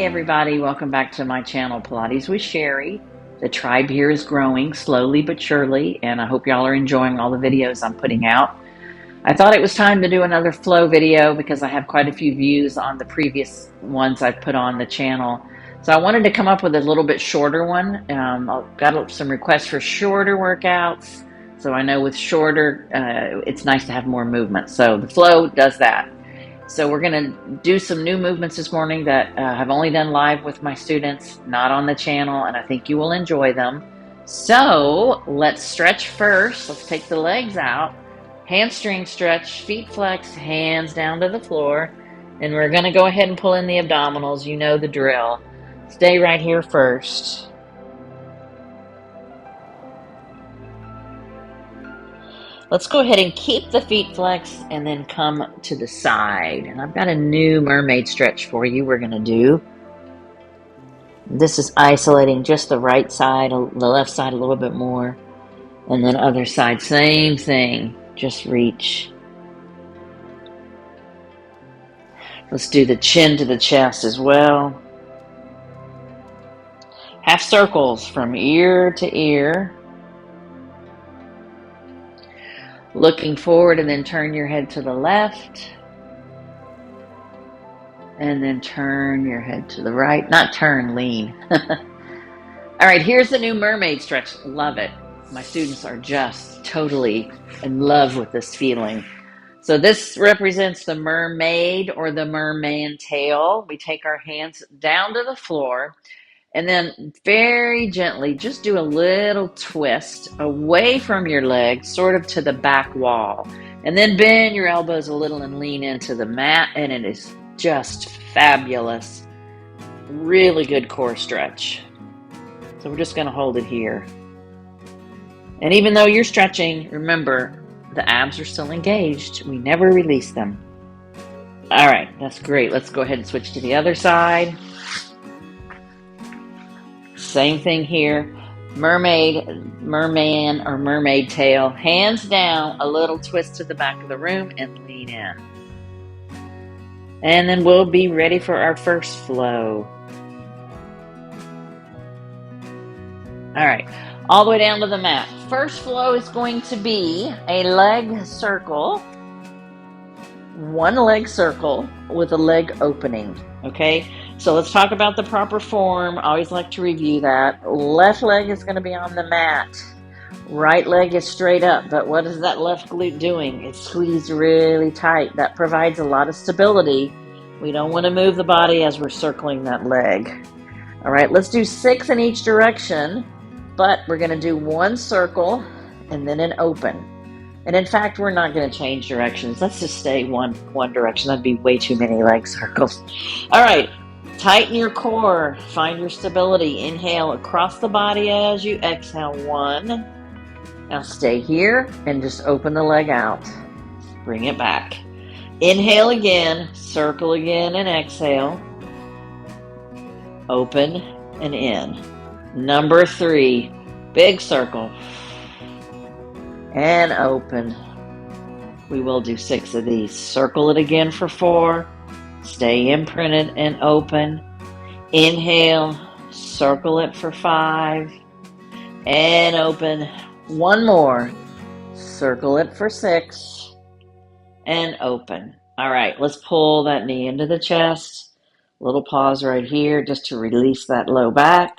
everybody, welcome back to my channel, Pilates with Sherry. The tribe here is growing slowly but surely, and I hope y'all are enjoying all the videos I'm putting out. I thought it was time to do another flow video because I have quite a few views on the previous ones I've put on the channel. So I wanted to come up with a little bit shorter one. I've got some requests for shorter workouts. So I know with shorter, it's nice to have more movement. So the flow does that. So we're going to do some new movements this morning that I've only done live with my students, not on the channel, and I think you will enjoy them. So let's stretch first. Let's take the legs out. Hamstring stretch, feet flex, hands down to the floor. And we're going to go ahead and pull in the abdominals. You know the drill. Stay right here first. Let's go ahead and keep the feet flexed and then come to the side. And I've got a new mermaid stretch for you we're going to do. This is isolating just the right side, the left side a little bit more. And then other side, same thing. Just reach. Let's do the chin to the chest as well. Half circles from ear to ear. Looking forward and then turn your head to the left. And then turn your head to the right. Not turn, lean. All right, here's the new mermaid stretch. Love it. My students are just totally in love with this feeling. So this represents the mermaid or the merman tail. We take our hands down to the floor. And then very gently, just do a little twist away from your legs, sort of to the back wall. And then bend your elbows a little and lean into the mat. And it is just fabulous. Really good core stretch. So we're just going to hold it here. And even though you're stretching, remember, the abs are still engaged. We never release them. All right, that's great. Let's go ahead and switch to the other side. Same thing here. Mermaid, merman, or mermaid tail. Hands down, a little twist to the back of the room and lean in. And then we'll be ready for our first flow. All right, all the way down to the mat. First flow is going to be a leg circle. One leg circle with a leg opening, okay? So let's talk about the proper form. I always like to review that. Left leg is going to be on the mat. Right leg is straight up, but what is that left glute doing? It's squeezed really tight. That provides a lot of stability. We don't want to move the body as we're circling that leg. All right, let's do 6 in each direction, but we're going to do one circle and then an open. And in fact, we're not going to change directions. Let's just stay one direction. That'd be way too many leg circles. All right. Tighten your core. Find your stability. Inhale across the body as you exhale. 1. Now stay here and just open the leg out. Bring it back. Inhale again. Circle again and exhale. Open and in. Number 3. Big circle. And open. We will do 6 of these. Circle it again for 4. Stay imprinted and open. Inhale. Circle it for 5. And open. 1 more. Circle it for 6. And open. All right, let's pull that knee into the chest. Little pause right here just to release that low back.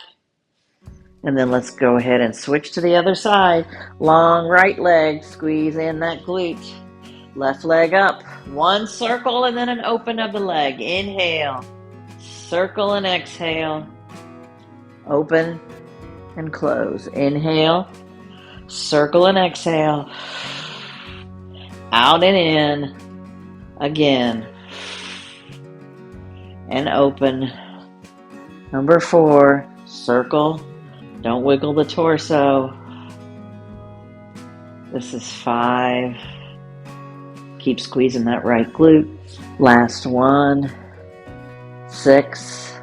And then let's go ahead and switch to the other side. Long right leg, squeeze in that glute. Left leg up. 1 circle and then an open of the leg. Inhale. Circle and exhale. Open and close. Inhale. Circle and exhale. Out and in. Again. And open. Number 4. Circle. Don't wiggle the torso. This is 5. Keep squeezing that right glute. Last 1. 6.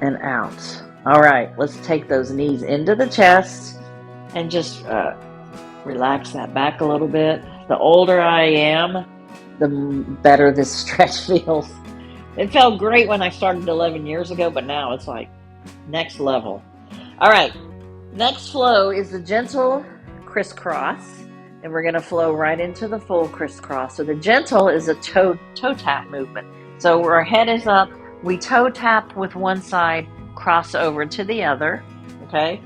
And out. All right, let's take those knees into the chest and just relax that back a little bit. The older I am, the better this stretch feels. It felt great when I started 11 years ago, but now it's like next level. All right, next flow is the gentle crisscross, and we're going to flow right into the full crisscross. So the gentle is a toe tap movement. So our head is up, we toe tap with one side, cross over to the other, okay?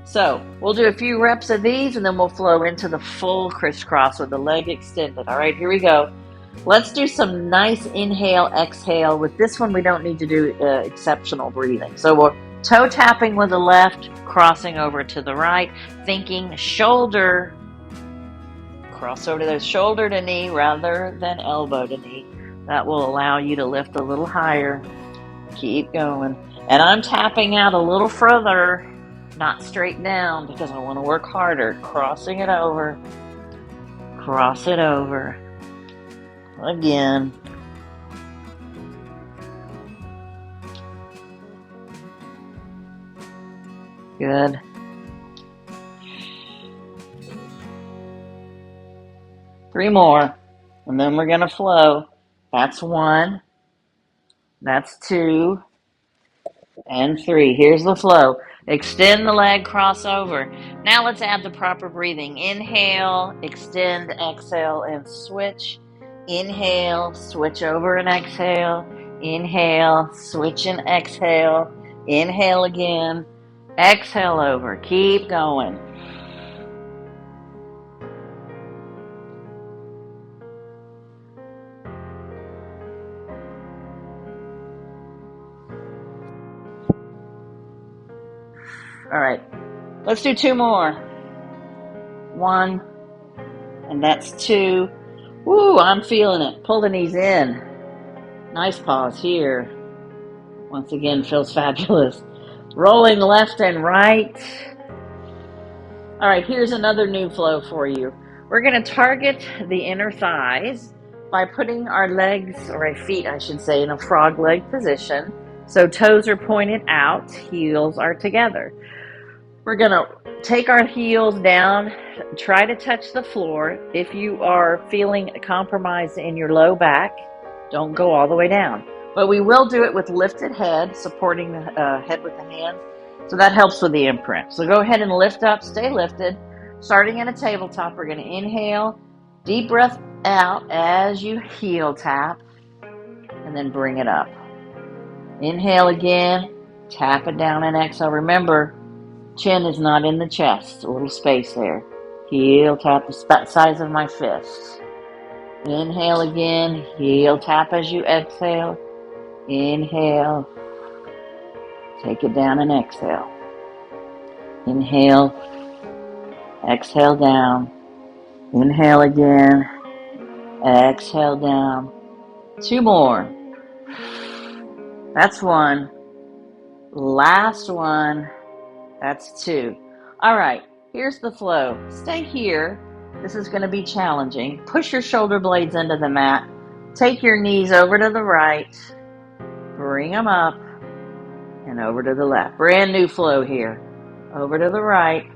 So we'll do a few reps of these, and then we'll flow into the full crisscross with the leg extended. All right, here we go. Let's do some nice inhale, exhale. With this one, we don't need to do exceptional breathing. So we're toe tapping with the left, crossing over to the right, thinking shoulder, cross over to the shoulder to knee rather than elbow to knee. That will allow you to lift a little higher. Keep going. And I'm tapping out a little further, not straight down because I want to work harder. Crossing it over, cross it over. Again. Good. Three more, and then we're going to flow. That's one, that's two, and three. Here's the flow. Extend the leg, cross over. Now let's add the proper breathing. Inhale, extend, exhale, and switch. Inhale, switch over and exhale. Inhale, switch and exhale. Inhale again. Exhale over. Keep going. All right, let's do two more. One, and that's two. Woo, I'm feeling it. Pull the knees in. Nice pause here. Once again, feels fabulous. Rolling left and right. All right, here's another new flow for you. We're going to target the inner thighs by putting our legs, or our feet, I should say, in a frog leg position. So toes are pointed out, heels are together. We're going to take our heels down, try to touch the floor. If you are feeling compromised in your low back, don't go all the way down. But we will do it with lifted head, supporting the head with the hands. So that helps with the imprint. So go ahead and lift up, stay lifted. Starting in a tabletop, we're going to inhale, deep breath out as you heel tap, and then bring it up. Inhale again, tap it down and exhale. Remember, chin is not in the chest, a little space there. Heel tap the size of my fist. Inhale again, heel tap as you exhale. Inhale, take it down and exhale. Inhale, exhale down. Inhale again, exhale down. Two more. That's one. Last one. That's two. All right, here's the flow. Stay here. This is going to be challenging. Push your shoulder blades into the mat. Take your knees over to the right. Bring them up and over to the left. Brand new flow here. Over to the right.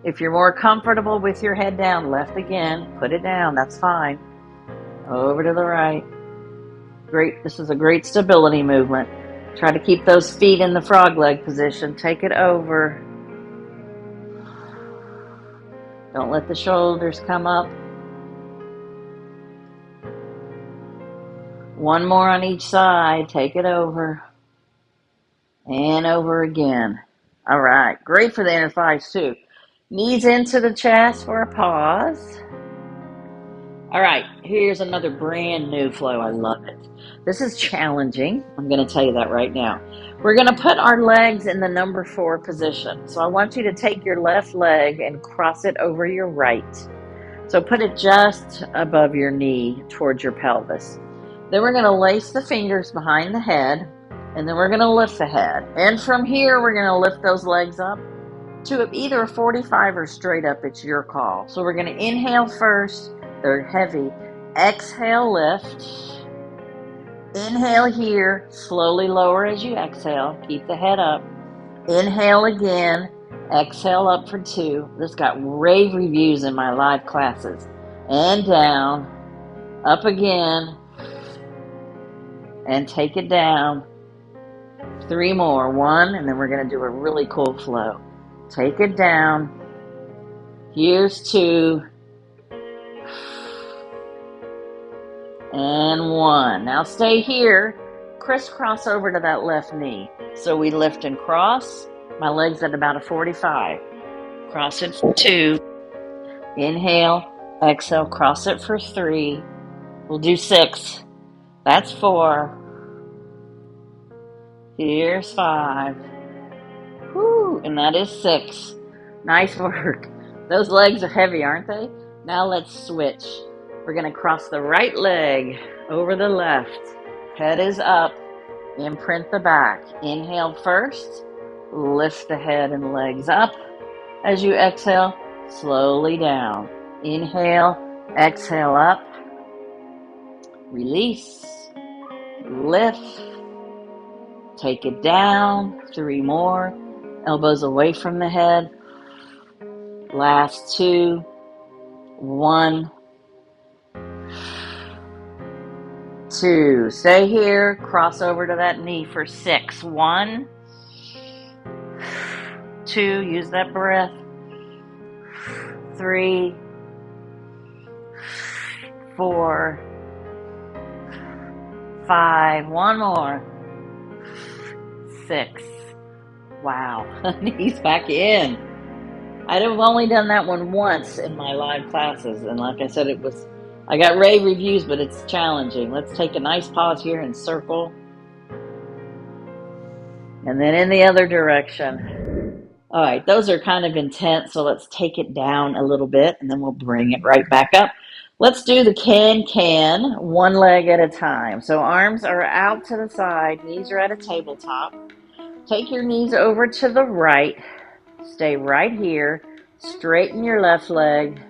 If you're more comfortable with your head down, left again, put it down. That's fine. Over to the right. Great. This is a great stability movement. Try to keep those feet in the frog leg position. Take it over. Don't let the shoulders come up. One more on each side. Take it over. And over again. All right. Great for the inner thighs too. Knees into the chest for a pause. All right. Here's another brand new flow. I love it. This is challenging. I'm going to tell you that right now. We're going to put our legs in the number 4 position. So I want you to take your left leg and cross it over your right. So put it just above your knee towards your pelvis. Then we're going to lace the fingers behind the head, and then we're going to lift the head. And from here, we're going to lift those legs up to either a 45 or straight up. It's your call. So we're going to inhale first. They're heavy. Exhale, lift. Inhale here, slowly lower as you exhale. Keep the head up. Inhale again. Exhale up for 2. This got rave reviews in my live classes. And down. Up again. and take it down. 3 more. 1, and then we're going to do a really cool flow. Take it down. Here's 2. And 1. Now stay here. Crisscross over to that left knee. So we lift and cross. My leg's at about a 45. Cross it for 2. Inhale. Exhale. Cross it for 3. We'll do 6. That's 4. Here's 5. Whoo, and that is 6. Nice work. Those legs are heavy, aren't they? Now let's switch. We're going to cross the right leg over the left. Head is up. Imprint the back. Inhale first. Lift the head and legs up. As you exhale, slowly down. Inhale, exhale up. Release. Lift. Take it down. 3 more. Elbows away from the head. Last 2. 1. 2. Stay here. Cross over to that knee for 6. 1. 2. Use that breath. 3. 4. 5. 1 more. 6. Wow. Knees back in. I've only done that one once in my live classes, and like I said, I got rave reviews, but it's challenging. Let's take a nice pause here and circle. And then in the other direction. All right, those are kind of intense, so let's take it down a little bit, and then we'll bring it right back up. Let's do the can, one leg at a time. So arms are out to the side, knees are at a tabletop. Take your knees over to the right. Stay right here. Straighten your left leg.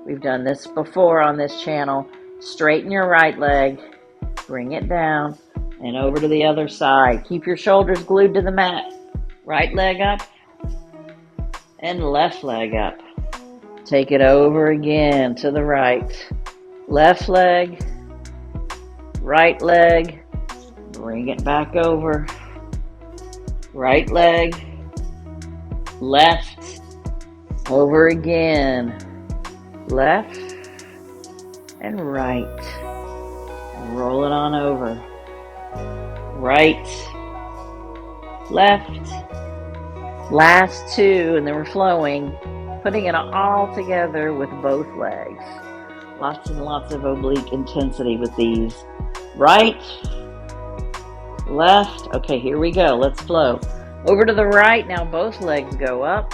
We've done this before on this channel. Straighten your right leg. Bring it down and over to the other side. Keep your shoulders glued to the mat. Right leg up and left leg up. Take it over again to the right. Left leg, right leg. Bring it back over. Right leg, left, over again, left and right. Roll it on over. Right, left, last 2, and then we're flowing, putting it all together with both legs. Lots and lots of oblique intensity with these. Right, left. Okay, here we go. Let's flow. Over to the right. Now both legs go up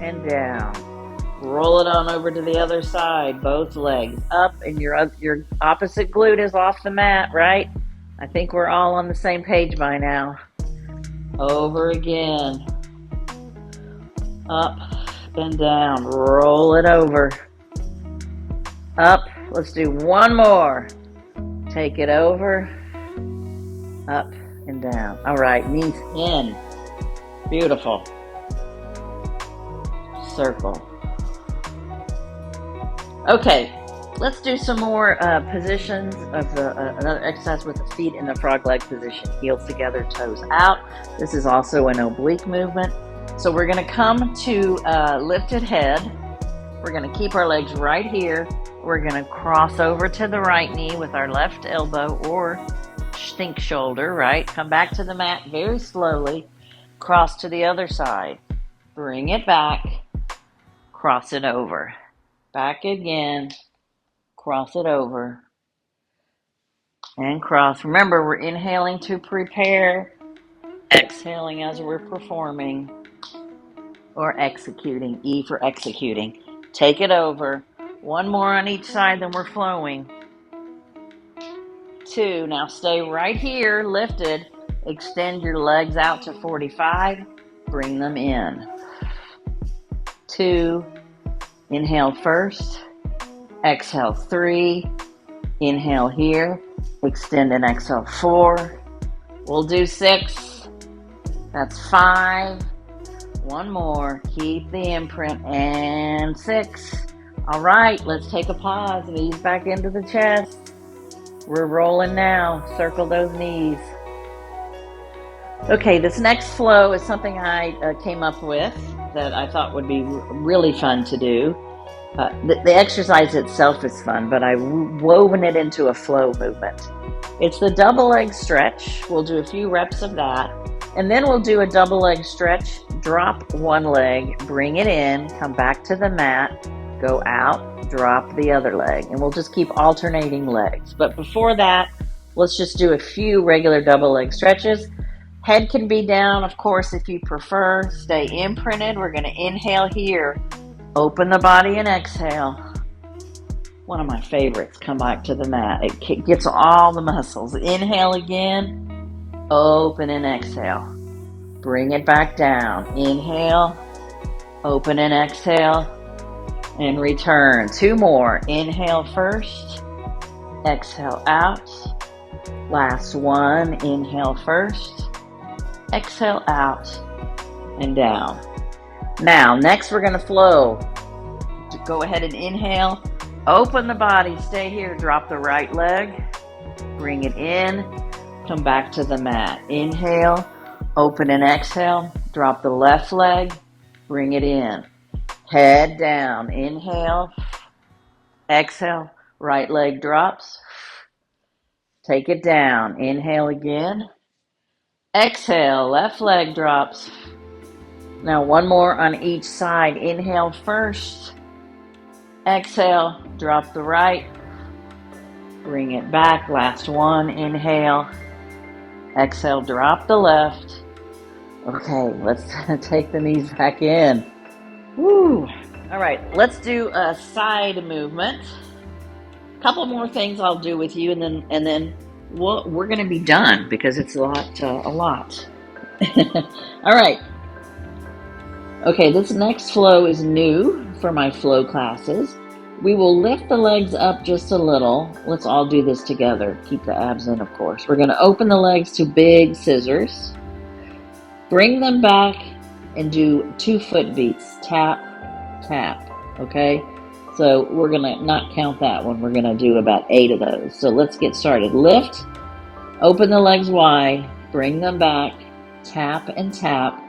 and down. Roll it on over to the other side. Both legs up, and your opposite glute is off the mat, right? I think we're all on the same page by now. Over again. Up and down. Roll it over. Up. Let's do 1 more. Take it over. Up and down. All right, knees in. Beautiful. Circle. Okay, let's do some more positions of another exercise with the feet in the frog leg position. Heels together, toes out. This is also an oblique movement. So we're going to come to lifted head. We're going to keep our legs right here. We're going to cross over to the right knee with our left elbow or think shoulder, right? Come back to the mat very slowly. Cross to the other side. Bring it back. Cross it over. Back again. Cross it over. And cross. Remember, we're inhaling to prepare. Exhaling as we're performing. Or executing. E for executing. Take it over. 1 more on each side, then we're flowing. 2. Now stay right here, lifted. Extend your legs out to 45. Bring them in. 2. Inhale first. Exhale 3. Inhale here. Extend and exhale 4. We'll do 6. That's 5. 1 more. Keep the imprint. And 6. All right, let's take a pause. Knees back into the chest. We're rolling now. Circle those knees. Okay, this next flow is something I came up with that I thought would be really fun to do. The exercise itself is fun, but I've woven it into a flow movement. It's the double leg stretch. We'll do a few reps of that. And then we'll do a double leg stretch, drop one leg, bring it in, come back to the mat, go out, drop the other leg. And we'll just keep alternating legs. But before that, let's just do a few regular double leg stretches. Head can be down, of course, if you prefer. Stay imprinted. We're going to inhale here. Open the body and exhale. One of my favorites, come back to the mat. It gets all the muscles. Inhale again. Open and exhale. Bring it back down. Inhale. Open and exhale. And return. Two more. Inhale first. Exhale out. Last one. Inhale first. Exhale out. And down. Now, next we're going to flow. Go ahead and inhale. Open the body. Stay here. Drop the right leg. Bring it in. Come back to the mat. Inhale. Open and exhale. Drop the left leg. Bring it in. Head down. Inhale. Exhale. Right leg drops. Take it down. Inhale again. Exhale. Left leg drops. Now one more on each side. Inhale first. Exhale. Drop the right. Bring it back. Last one. Inhale. Exhale. Drop the left. Okay, let's take the knees back in. Woo! All right, let's do a side movement. A couple more things I'll do with you, and then we're going to be done because it's a lot. All right. Okay, this next flow is new for my flow classes. We will lift the legs up just a little. Let's all do this together. Keep the abs in, of course. We're going to open the legs to big scissors. Bring them back and do 2 foot beats. Tap, tap. Okay? So we're going to not count that one. We're going to do about 8 of those. So let's get started. Lift. Open the legs wide. Bring them back. Tap and tap.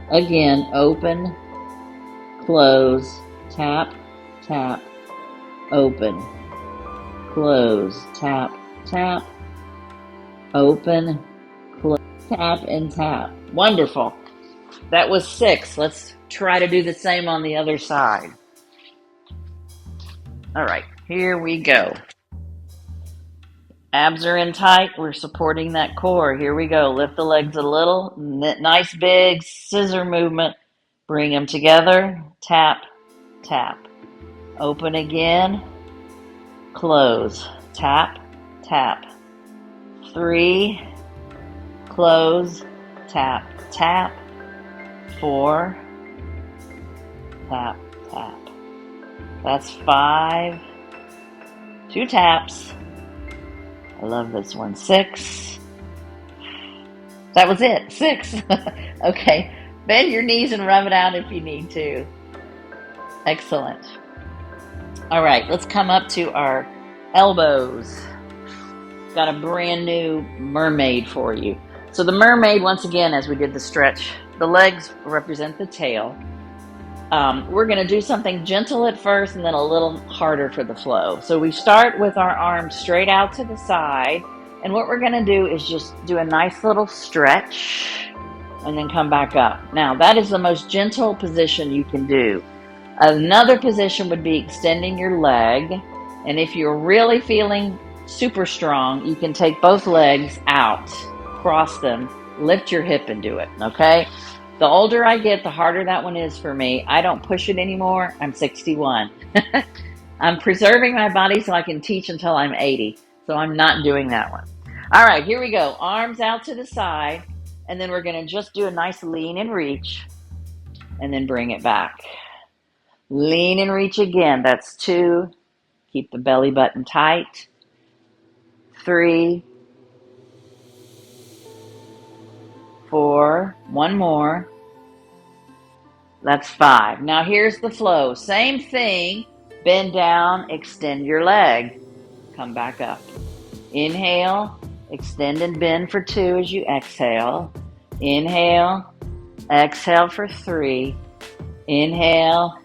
Again, open, close, tap, tap, open, close, tap, tap, open, close, tap, and tap. Wonderful. That was 6. Let's try to do the same on the other side. All right, here we go. Abs are in tight. We're supporting that core. Here we go. Lift the legs a little. Nice big scissor movement. Bring them together. Tap, tap. Open again. Close. Tap, tap. 3. Close. Tap, tap. 4. Tap, tap. That's 5. 2 taps. I love this one. 6. That was it. 6. Okay. Bend your knees and rub it out if you need to. Excellent. All right. Let's come up to our elbows. Got a brand new mermaid for you. So the mermaid, once again, as we did the stretch, the legs represent the tail. We're going to do something gentle at first and then a little harder for the flow. So we start with our arms straight out to the side. And what we're going to do is just do a nice little stretch and then come back up. Now, that is the most gentle position you can do. Another position would be extending your leg. And if you're really feeling super strong, you can take both legs out, cross them, lift your hip and do it, okay? The older I get, the harder that one is for me. I don't push it anymore. I'm 61. I'm preserving my body so I can teach until I'm 80. So I'm not doing that one. All right, here we go. Arms out to the side. And then we're going to just do a nice lean and reach. And then bring it back. Lean and reach again. That's 2. Keep the belly button tight. 3. 4. One more. That's 5. Now here's the flow. Same thing. Bend down, extend your leg. Come back up. Inhale, extend and bend for 2 as you exhale. Inhale, exhale for 3. Inhale,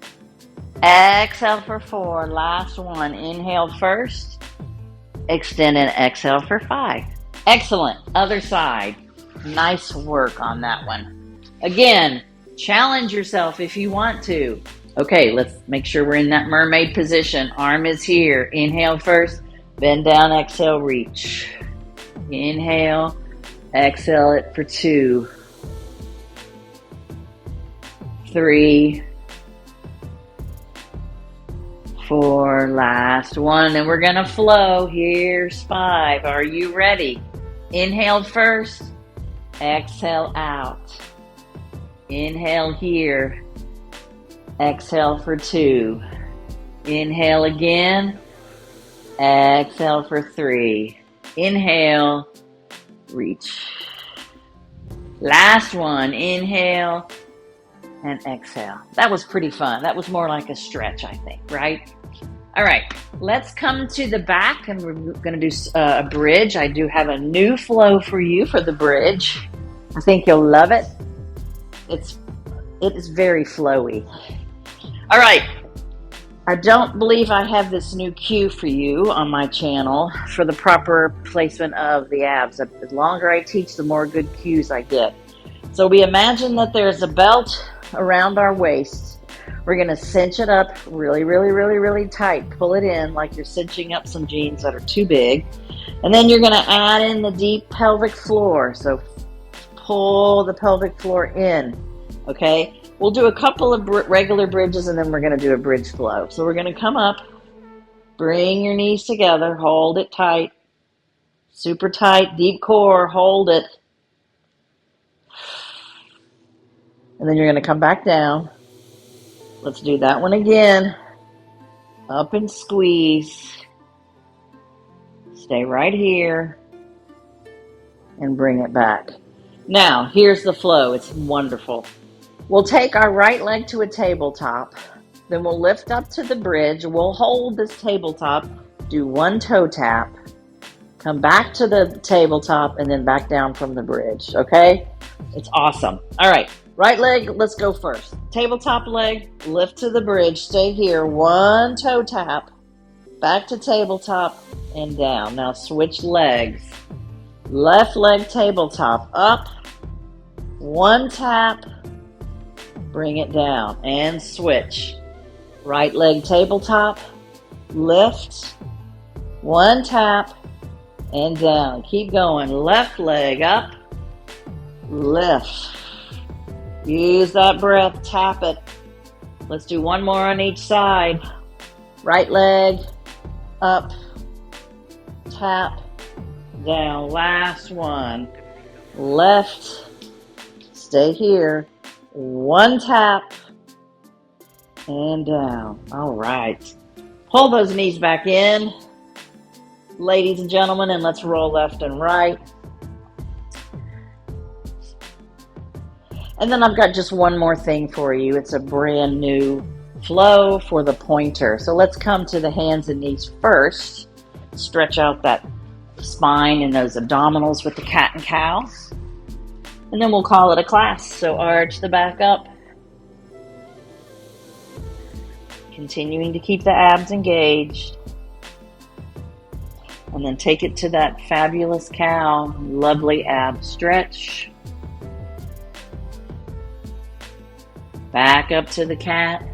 exhale for 4. Last one. Inhale first, extend and exhale for 5. Excellent. Other side. Nice work on that one. Again, challenge yourself if you want to. Okay, let's make sure we're in that mermaid position. Arm is here. Inhale first, bend down, exhale, reach. Inhale, exhale it for 2, 3, 4, last one, and we're gonna flow. Here's 5. Are you ready? Inhale first, exhale out. Inhale here, exhale for 2. Inhale again, exhale for 3. Inhale, reach. Last one, inhale and exhale. That was pretty fun. That was more like a stretch, I think, right? All right, let's come to the back, and we're going to do a bridge. I do have a new flow for you for the bridge. I think you'll love it. It is very flowy. All right, I don't believe I have this new cue for you on my channel for the proper placement of the abs. The longer I teach, the more good cues I get. So we imagine that there's a belt around our waist. We're going to cinch it up really, really, really, really tight. Pull it in like you're cinching up some jeans that are too big. And then you're going to add in the deep pelvic floor. So pull the pelvic floor in, okay? We'll do a couple of regular bridges, and then we're going to do a bridge flow. So we're going to come up, bring your knees together, hold it tight, super tight, deep core, hold it. And then you're going to come back down. Let's do that one again. Up and squeeze. Stay right here. And bring it back. Now, here's the flow. It's wonderful. We'll take our right leg to a tabletop. Then we'll lift up to the bridge. We'll hold this tabletop. Do one toe tap. Come back to the tabletop and then back down from the bridge. Okay? It's awesome. All right. Right leg, let's go first. Tabletop leg, lift to the bridge. Stay here. One toe tap. Back to tabletop and down. Now switch legs. Left leg tabletop. Up. One tap. Bring it down. And switch. Right leg tabletop. Lift. One tap. And down. Keep going. Left leg up. Lift. Use that breath, tap it. Let's do one more on each side. Right leg, up, tap, down. Last one. Left, stay here. One tap, and down. All right. Pull those knees back in, ladies and gentlemen, and let's roll left and right. And then I've got just one more thing for you. It's a brand new flow for the pointer. So let's come to the hands and knees first. Stretch out that spine and those abdominals with the cat and cow. And then we'll call it a class. So arch the back up. Continuing to keep the abs engaged. And then take it to that fabulous cow. Lovely ab stretch. Back up to the cat.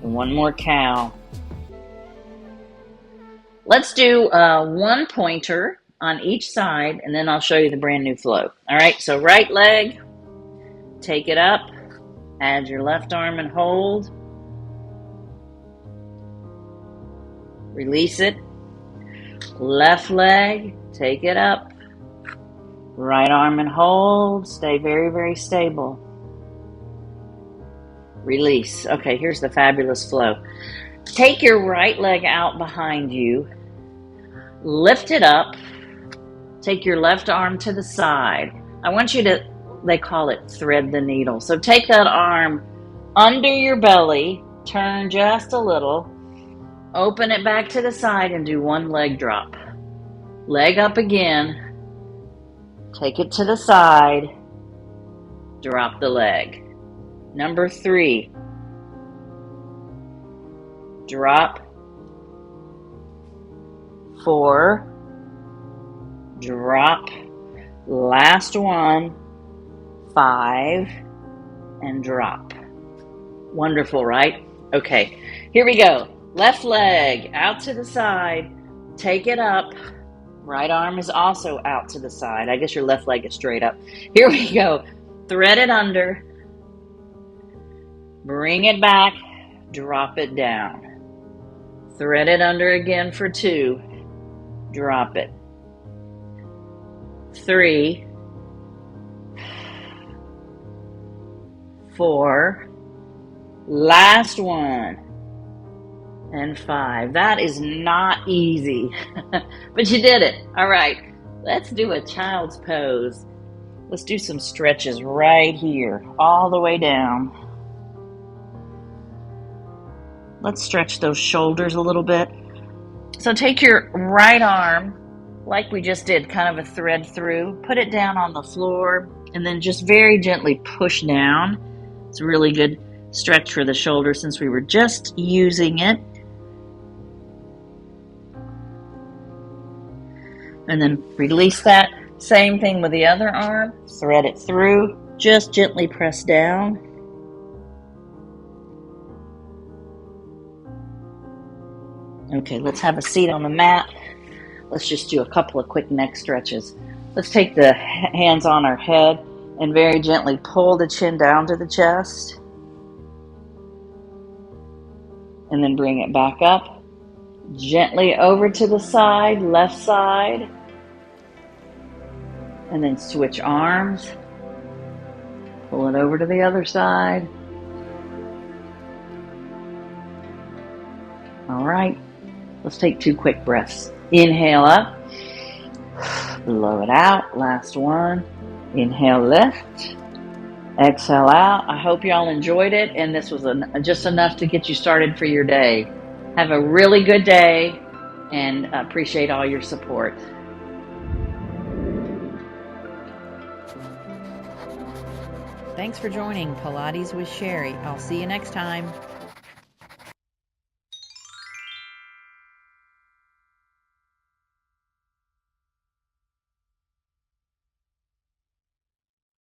And one more cow. Let's do one pointer on each side, and then I'll show you the brand new flow. All right, so right leg, take it up, add your left arm and hold. Release it. Left leg, take it up. Right arm and hold. Stay very, very stable. Release. Okay, here's the fabulous flow. Take your right leg out behind you. Lift it up. Take your left arm to the side. I want you to, they call it thread the needle. So take that arm under your belly Turn just a little. Open it back to the side and do one leg drop. Leg up again. Take it to the side. Drop the leg. Number 3. Drop. 4. Drop. Last one. 5. And drop. Wonderful, right? Okay, here we go. Left leg out to the side. Take it up. Right arm is also out to the side. I guess your left leg is straight up. Here we go. Thread it under. Bring it back. Drop it down. Thread it under again for 2. Drop it. 3. 4. Last one. And 5. That is not easy, but you did it. All right, let's do a child's pose. Let's do some stretches right here, all the way down. Let's stretch those shoulders a little bit. So take your right arm, like we just did, kind of a thread through, put it down on the floor, and then just very gently push down. It's a really good stretch for the shoulder since we were just using it. And then release that. Same thing with the other arm. Thread it through. Just gently press down. Okay, let's have a seat on the mat. Let's just do a couple of quick neck stretches. Let's take the hands on our head and very gently pull the chin down to the chest. And then bring it back up. Gently over to the side, left side. And then switch arms. Pull it over to the other side. All right, let's take 2 quick breaths. Inhale up. Blow it out. Last one. Inhale, lift. Exhale out. I hope y'all enjoyed it, and this was just enough to get you started for your day. Have a really good day, and appreciate all your support. Thanks for joining Pilates with Sherry. I'll see you next time.